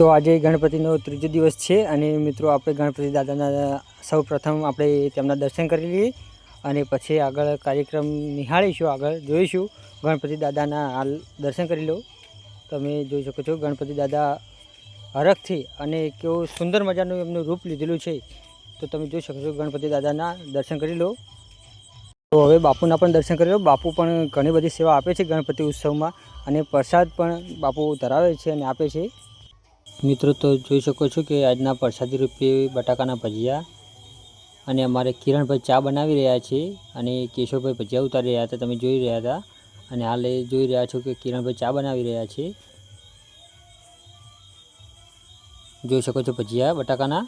તો આજે ગણપતિનો ત્રીજો દિવસ છે અને મિત્રો આપણે ગણપતિ દાદાના સૌ પ્રથમ આપણે તેમના દર્શન કરી લઈએ અને પછી આગળ કાર્યક્રમ નિહાળીશું, આગળ જોઈશું. ગણપતિ દાદાના હાલ દર્શન કરી લો. તમે જોઈ શકો છો ગણપતિ દાદા હરખથી અને કેવું સુંદર મજાનું એમનું રૂપ લીધેલું છે. તો તમે જોઈ શકો છો ગણપતિ દાદાના દર્શન કરી લો. તો હવે બાપુના પણ દર્શન કરી લો. બાપુ પણ ઘણી બધી સેવા આપે છે ગણપતિ ઉત્સવમાં અને પ્રસાદ પણ બાપુ ધરાવે છે અને આપે છે. મિત્રો તો જોઈ શકો છો કે આજના પ્રસાદી રૂપે બટાકાના ભજીયા અને અમારે કિરણભાઈ ચા બનાવી રહ્યા છે અને કેશવભાઈ ભજીયા ઉતારી રહ્યા હતા, તમે જોઈ રહ્યા હતા. અને હાલ જોઈ રહ્યા છો કે કિરણભાઈ ચા બનાવી રહ્યા છે. જોઈ શકો છો ભજીયા બટાકાના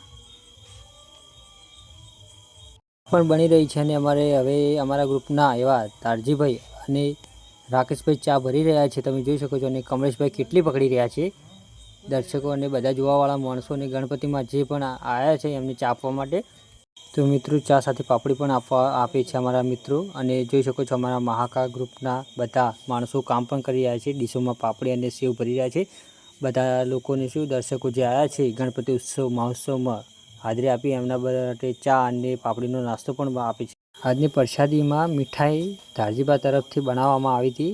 પણ બની રહી છે. અને અમારે હવે અમારા ગ્રુપના એવા તારજીભાઈ અને રાકેશભાઈ ચા ભરી રહ્યા છે, તમે જોઈ શકો છો. અને કમલેશભાઈ કેટલી પકડી રહ્યા છે. દર્શકો અને બધા જોવાવાળા માણસો અને ગણપતિમાં જે પણ આવ્યા છે એમને ચા આપવા માટે. તો મિત્રો ચા સાથે પાપડી પણ આપે છે અમારા મિત્રો. અને જોઈ શકો છો અમારા મહાકા ગ્રુપના બધા માણસો કામ પણ કરી રહ્યા છે. ડીશોમાં પાપડી અને સેવ ભરી રહ્યા છે. બધા લોકોને શું દર્શકો જે આવ્યા છે ગણપતિ ઉત્સવ મહોત્સવમાં હાજરી આપી એમના માટે ચા અને પાપડીનો નાસ્તો પણ આપે છે. આજની પ્રસાદીમાં મીઠાઈ ધારજીબા તરફથી બનાવવામાં આવી હતી.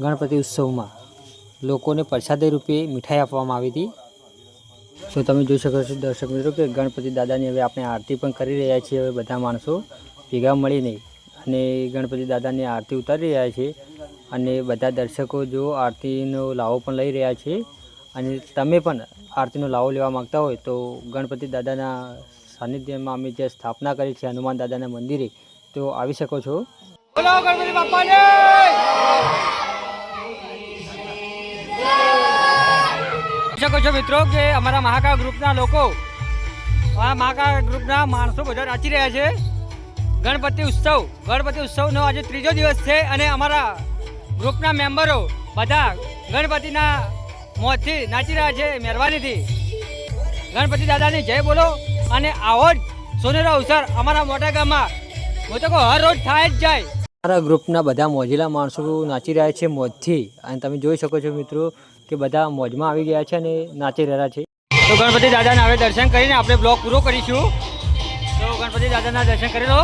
ગણપતિ ઉત્સવમાં લોકોને પ્રસાદી રૂપે મીઠાઈ આપવામાં આવી હતી. તો તમે જોઈ શકો છો દર્શક મિત્રો કે ગણપતિ દાદાની હવે આપણે આરતી પણ કરી રહ્યા છીએ. હવે બધા માણસો ભેગા મળીને અને ગણપતિ દાદાની આરતી ઉતારી રહ્યા છે. અને બધા દર્શકો જો આરતીનો લાવો પણ લઈ રહ્યા છે. અને તમે પણ આરતીનો લાવો લેવા માગતા હોય તો ગણપતિ દાદાના સાનિધ્યમાં અમે જે સ્થાપના કરી છે હનુમાન દાદાના મંદિરે, તો આવી શકો છો. બોલો ગણપતિ બાપાને! શકો છો મિત્રો કે અમારા મહાકાળ ગ્રુપના લોકો, મહાકાળ ગ્રુપના માણસો બધા નાચી રહ્યા છે. ગણપતિ ઉત્સવનો આજે ત્રીજો દિવસ છે અને અમારા ગ્રુપના મેમ્બરો બધા ગણપતિના મોજથી નાચી રહ્યા છે, મહેરબાનીથી. ગણપતિ દાદાની જય બોલો. અને આવો જ સોનેરો અવસર અમારા મોટા ગામમાં હું તો કહું હર રોજ થાય જ જાય. અમારા ગ્રુપના બધા મોજીલા માણસો નાચી રહ્યા છે મોજથી. અને તમે જોઈ શકો છો મિત્રો કે બધા મોજમાં આવી ગયા છે અને નાચી રહ્યા છે. તો ગણપતિ દાદાના હવે દર્શન કરીને આપણે બ્લોગ પૂરો કરીશું. તો ગણપતિ દાદાના દર્શન કરી લો.